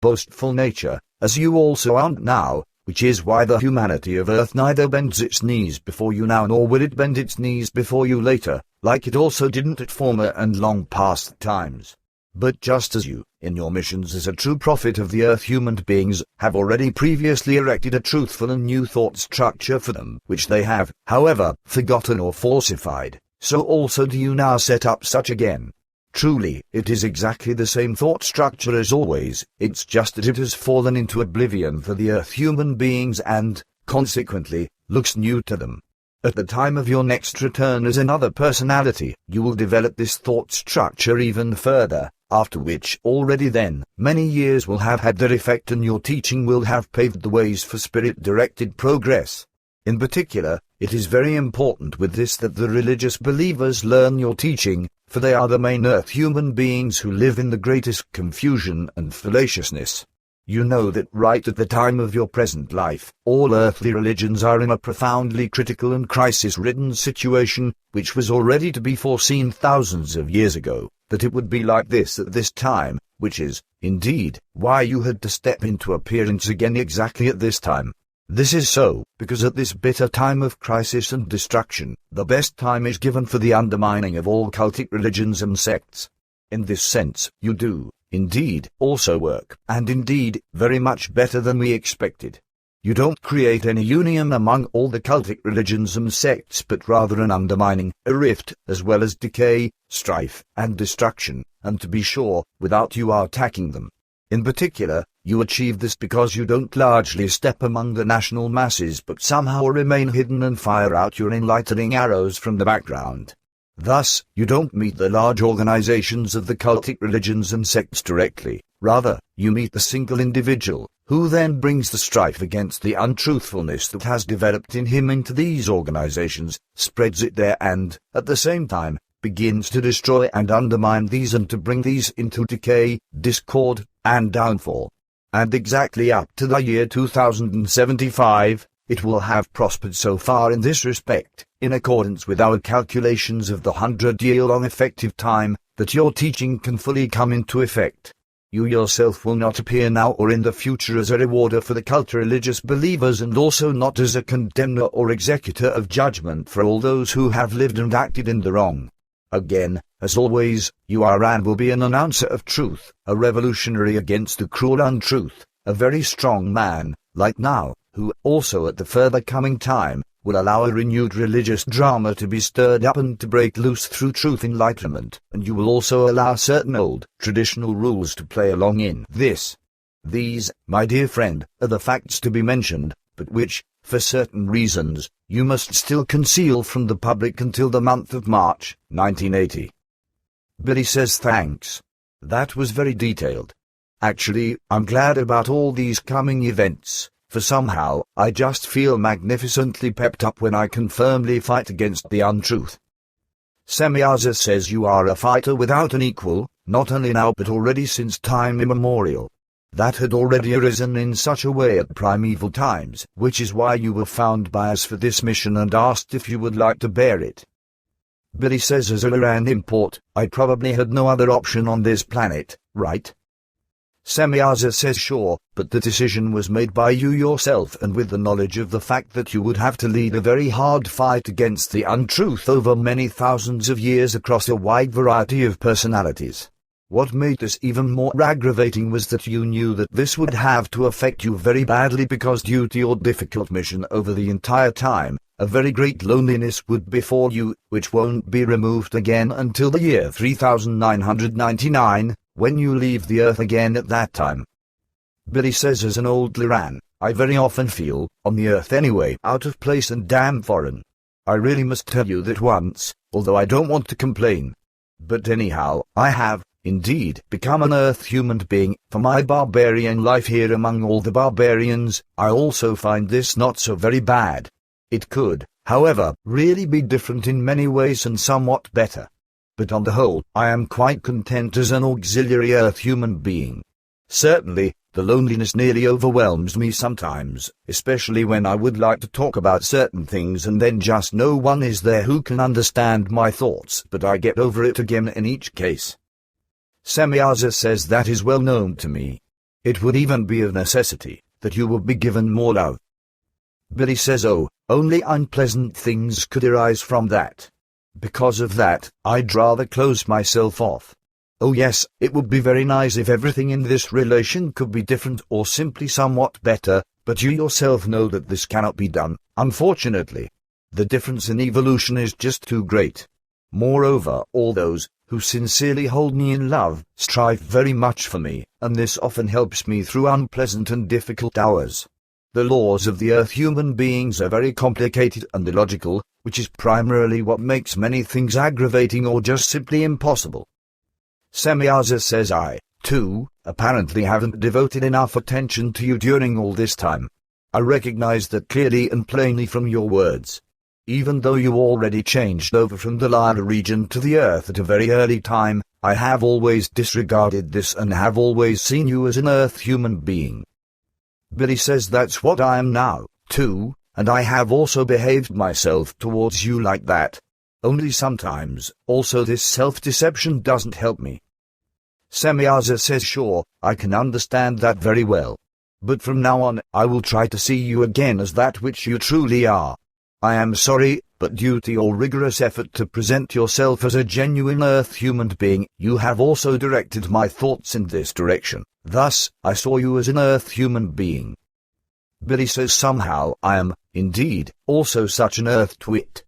boastful nature, as you also aren't now, which is why the humanity of earth neither bends its knees before you now nor will it bend its knees before you later, like it also didn't at former and long past times. But just as you, in your missions as a true prophet of the earth, human beings have already previously erected a truthful and new thought structure for them, which they have, however, forgotten or falsified, so also do you now set up such again. Truly, it is exactly the same thought structure as always, it's just that it has fallen into oblivion for the earth human beings and, consequently, looks new to them. At the time of your next return as another personality, you will develop this thought structure even further, after which already then, many years will have had their effect and your teaching will have paved the ways for spirit-directed progress. In particular, it is very important with this that the religious believers learn your teaching, for they are the main earth human beings who live in the greatest confusion and fallaciousness. You know that right at the time of your present life, all earthly religions are in a profoundly critical and crisis-ridden situation, which was already to be foreseen thousands of years ago, that it would be like this at this time, which is, indeed, why you had to step into appearance again exactly at this time. This is so, because at this bitter time of crisis and destruction, the best time is given for the undermining of all cultic religions and sects. In this sense, you do, indeed, also work, and indeed, very much better than we expected. You don't create any union among all the cultic religions and sects, but rather an undermining, a rift, as well as decay, strife, and destruction, and to be sure, without you are attacking them. In particular, you achieve this because you don't largely step among the national masses but somehow remain hidden and fire out your enlightening arrows from the background. Thus, you don't meet the large organizations of the cultic religions and sects directly, rather, you meet the single individual, who then brings the strife against the untruthfulness that has developed in him into these organizations, spreads it there and, at the same time, begins to destroy and undermine these and to bring these into decay, discord, and downfall. And exactly up to the year 2075, it will have prospered so far in this respect, in accordance with our calculations of the 100-year-long effective time, that your teaching can fully come into effect. You yourself will not appear now or in the future as a rewarder for the cult-religious believers and also not as a condemner or executor of judgment for all those who have lived and acted in the wrong. Again, as always, you are and will be an announcer of truth, a revolutionary against the cruel untruth, a very strong man, like now, who, also at the further coming time, will allow a renewed religious drama to be stirred up and to break loose through truth enlightenment, and you will also allow certain old, traditional rules to play along in this. These, my dear friend, are the facts to be mentioned, but which, for certain reasons, you must still conceal from the public until the month of March, 1980. Billy says thanks. That was very detailed. Actually, I'm glad about all these coming events, for somehow, I just feel magnificently pepped up when I can firmly fight against the untruth. Semyaza says you are a fighter without an equal, not only now but already since time immemorial. That had already arisen in such a way at primeval times, which is why you were found by us for this mission and asked if you would like to bear it. Billy says as a Iran import, I probably had no other option on this planet, right? Semyaza says sure, but the decision was made by you yourself and with the knowledge of the fact that you would have to lead a very hard fight against the untruth over many thousands of years across a wide variety of personalities. What made this even more aggravating was that you knew that this would have to affect you very badly because due to your difficult mission over the entire time, a very great loneliness would befall you, which won't be removed again until the year 3999, when you leave the earth again at that time. Billy says as an old Liran, I very often feel, on the earth anyway, out of place and damn foreign. I really must tell you that once, although I don't want to complain. But anyhow, I have, indeed, become an earth human being. For my barbarian life here among all the barbarians, I also find this not so very bad. It could, however, really be different in many ways and somewhat better. But on the whole, I am quite content as an auxiliary earth human being. Certainly, the loneliness nearly overwhelms me sometimes, especially when I would like to talk about certain things and then just no one is there who can understand my thoughts, but I get over it again in each case. Semyaza says that is well known to me. It would even be a necessity that you would be given more love. Billy says, oh, only unpleasant things could arise from that. Because of that, I'd rather close myself off. Oh yes, it would be very nice if everything in this relation could be different or simply somewhat better, but you yourself know that this cannot be done, unfortunately. The difference in evolution is just too great. Moreover, all those who sincerely hold me in love strive very much for me, and this often helps me through unpleasant and difficult hours. The laws of the earth human beings are very complicated and illogical, which is primarily what makes many things aggravating or just simply impossible. Semyaza says, I, too, apparently haven't devoted enough attention to you during all this time. I recognize that clearly and plainly from your words. Even though you already changed over from the Lyra region to the earth at a very early time, I have always disregarded this and have always seen you as an earth human being. Billy says that's what I am now, too, and I have also behaved myself towards you like that. Only sometimes, also this self-deception doesn't help me. Semyaza says sure, I can understand that very well. But from now on, I will try to see you again as that which you truly are. I am sorry, but due to your rigorous effort to present yourself as a genuine earth human being, you have also directed my thoughts in this direction. Thus, I saw you as an earth human being. Billy says somehow I am, indeed, also such an earth twit.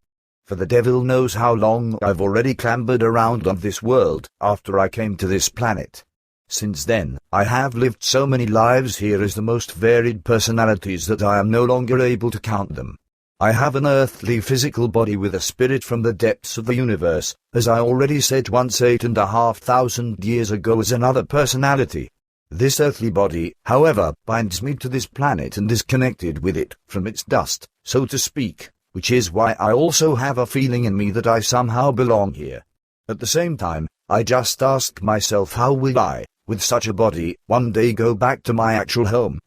For the devil knows how long I've already clambered around on this world after I came to this planet. Since then, I have lived so many lives here as the most varied personalities that I am no longer able to count them. I have an earthly physical body with a spirit from the depths of the universe, as I already said once 8,500 years ago as another personality. This earthly body, however, binds me to this planet and is connected with it from its dust, so to speak, which is why I also have a feeling in me that I somehow belong here. At the same time, I just ask myself how will I, with such a body, one day go back to my actual home?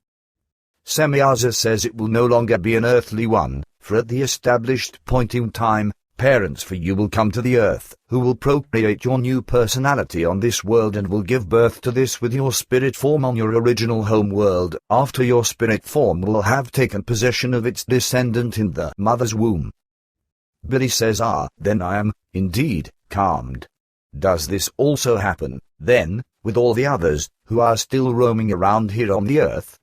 Semyaza says it will no longer be an earthly one, for at the established point in time, parents for you will come to the earth, who will procreate your new personality on this world and will give birth to this with your spirit form on your original home world, after your spirit form will have taken possession of its descendant in the mother's womb. Billy says then I am, indeed, calmed. Does this also happen, then, with all the others, who are still roaming around here on the earth?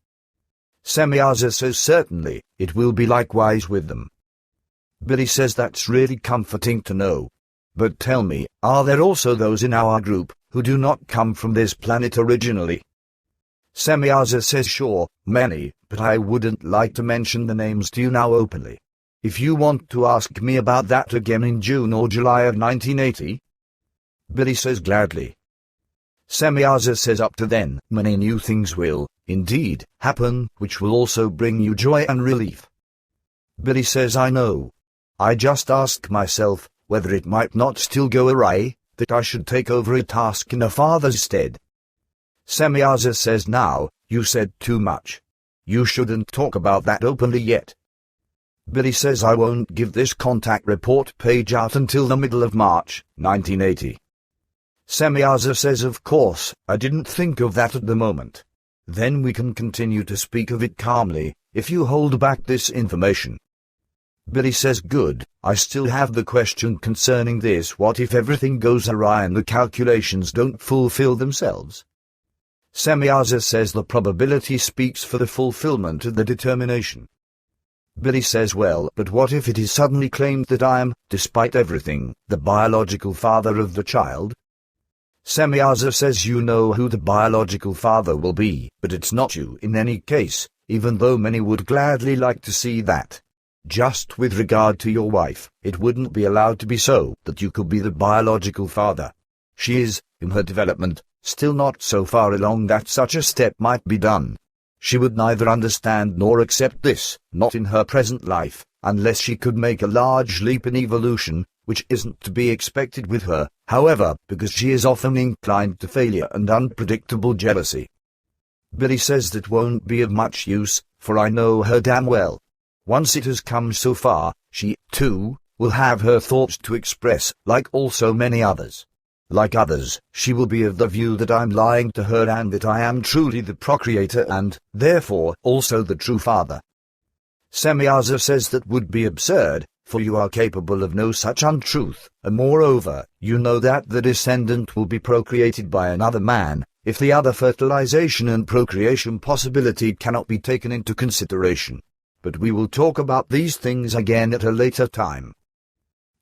Semyaza says certainly, it will be likewise with them. Billy says that's really comforting to know. But tell me, are there also those in our group, who do not come from this planet originally? Semyaza says sure, many, but I wouldn't like to mention the names to you now openly. If you want to ask me about that again in June or July of 1980? Billy says gladly. Semyaza says up to then, many new things will, indeed, happen, which will also bring you joy and relief. Billy says I know. I just ask myself, whether it might not still go awry, that I should take over a task in a father's stead. Semyaza says now, you said too much. You shouldn't talk about that openly yet. Billy says I won't give this contact report page out until the middle of March, 1980. Semyaza says of course, I didn't think of that at the moment. Then we can continue to speak of it calmly, if you hold back this information. Billy says good, I still have the question concerning this, what if everything goes awry and the calculations don't fulfill themselves? Semyaza says the probability speaks for the fulfillment of the determination. Billy says well, but what if it is suddenly claimed that I am, despite everything, the biological father of the child? Semyaza says you know who the biological father will be, but it's not you in any case, even though many would gladly like to see that. Just with regard to your wife, it wouldn't be allowed to be so that you could be the biological father. She is, in her development, still not so far along that such a step might be done. She would neither understand nor accept this, not in her present life, unless she could make a large leap in evolution, which isn't to be expected with her, however, because she is often inclined to failure and unpredictable jealousy. Billy says that won't be of much use, for I know her damn well. Once it has come so far, she, too, will have her thoughts to express, like also many others. Like others, she will be of the view that I'm lying to her and that I am truly the procreator and, therefore, also the true father. Semyaza says that would be absurd, for you are capable of no such untruth, and moreover, you know that the descendant will be procreated by another man, if the other fertilization and procreation possibility cannot be taken into consideration. But we will talk about these things again at a later time.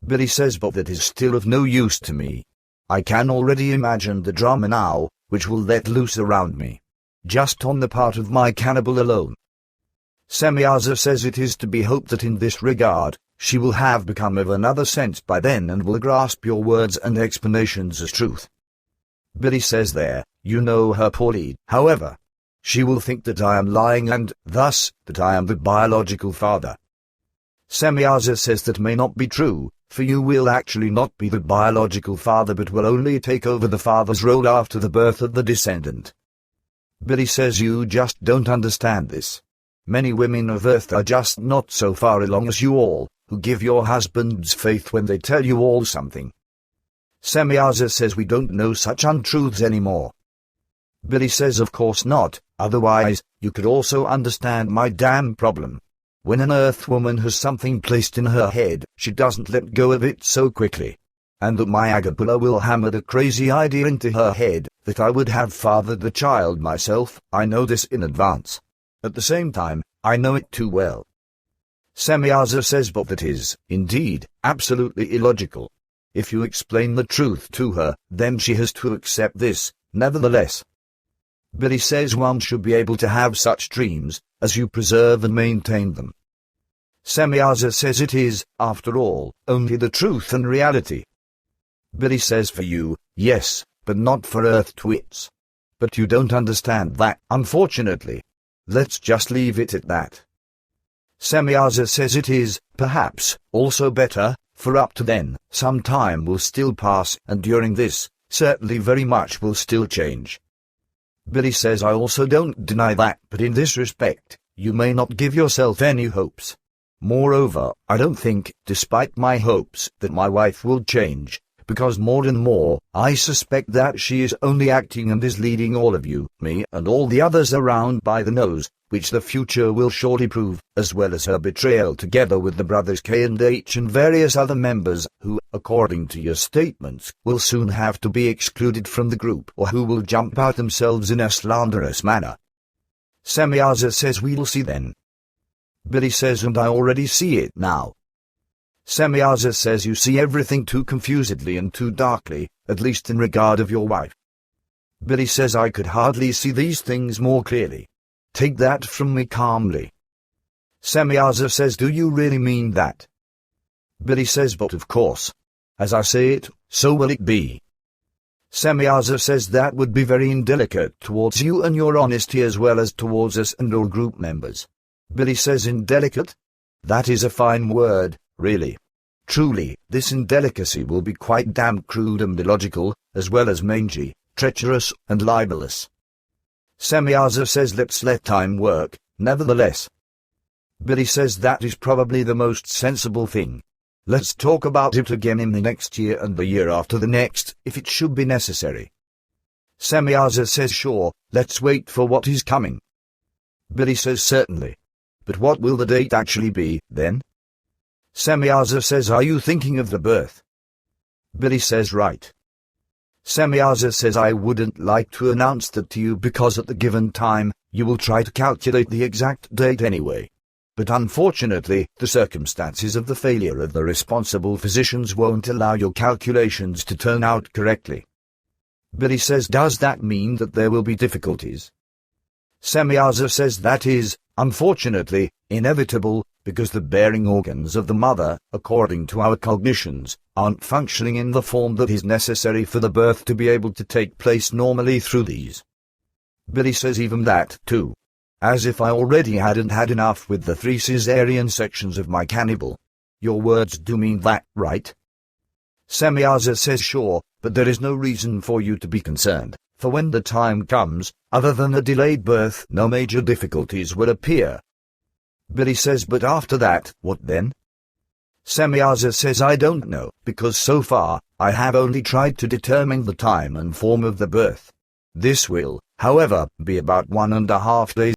Billy says, but that is still of no use to me. I can already imagine the drama now, which will let loose around me. Just on the part of my cannibal alone. Semyaza says it is to be hoped that in this regard, she will have become of another sense by then and will grasp your words and explanations as truth. Billy says there, you know her poorly, however. She will think that I am lying and, thus, that I am the biological father. Semyaza says that may not be true, for you will actually not be the biological father but will only take over the father's role after the birth of the descendant. Billy says you just don't understand this. Many women of Earth are just not so far along as you all, who give your husbands faith when they tell you all something. Semyaza says we don't know such untruths anymore. Billy says of course not, otherwise, you could also understand my damn problem. When an Earth woman has something placed in her head, she doesn't let go of it so quickly. And that my Agapula will hammer the crazy idea into her head, that I would have fathered the child myself, I know this in advance. At the same time, I know it too well. Semyaza says but that is, indeed, absolutely illogical. If you explain the truth to her, then she has to accept this, nevertheless. Billy says one should be able to have such dreams, as you preserve and maintain them. Semyaza says it is, after all, only the truth and reality. Billy says for you, yes, but not for Earth twits. But you don't understand that, unfortunately. Let's just leave it at that. Semyaza says it is, perhaps, also better, for up to then, some time will still pass, and during this, certainly very much will still change. Billy says I also don't deny that, but in this respect, you may not give yourself any hopes. Moreover, I don't think, despite my hopes, that my wife will change, because more and more, I suspect that she is only acting and is leading all of you, me and all the others around by the nose, which the future will surely prove, as well as her betrayal together with the brothers K and H and various other members, who, according to your statements, will soon have to be excluded from the group or who will jump out themselves in a slanderous manner. Semyaza says we'll see then. Billy says and I already see it now. Semyaza says you see everything too confusedly and too darkly, at least in regard of your wife. Billy says I could hardly see these things more clearly. Take that from me calmly. Semyaza says do you really mean that? Billy says but of course. As I say it, so will it be. Semyaza says that would be very indelicate towards you and your honesty as well as towards us and all group members. Billy says indelicate? That is a fine word. Really. Truly, this indelicacy will be quite damn crude and illogical, as well as mangy, treacherous, and libelous. Semyaza says let's let time work, nevertheless. Billy says that is probably the most sensible thing. Let's talk about it again in the next year and the year after the next, if it should be necessary. Semyaza says sure, let's wait for what is coming. Billy says certainly. But what will the date actually be, then? Semyaza says are you thinking of the birth? Billy says right. Semyaza says I wouldn't like to announce that to you because at the given time, you will try to calculate the exact date anyway. But unfortunately, the circumstances of the failure of the responsible physicians won't allow your calculations to turn out correctly. Billy says does that mean that there will be difficulties? Semyaza says that is, unfortunately, inevitable, because the bearing organs of the mother, according to our cognitions, aren't functioning in the form that is necessary for the birth to be able to take place normally through these. Billy says even that, too. As if I already hadn't had enough with the 3 cesarean sections of my cannibal. Your words do mean that, right? Semyaza says sure, but there is no reason for you to be concerned, for when the time comes, other than a delayed birth, no major difficulties will appear. Billy says but after that, what then? Semyaza says I don't know, because so far, I have only tried to determine the time and form of the birth. This will, however, be about 1.5 days.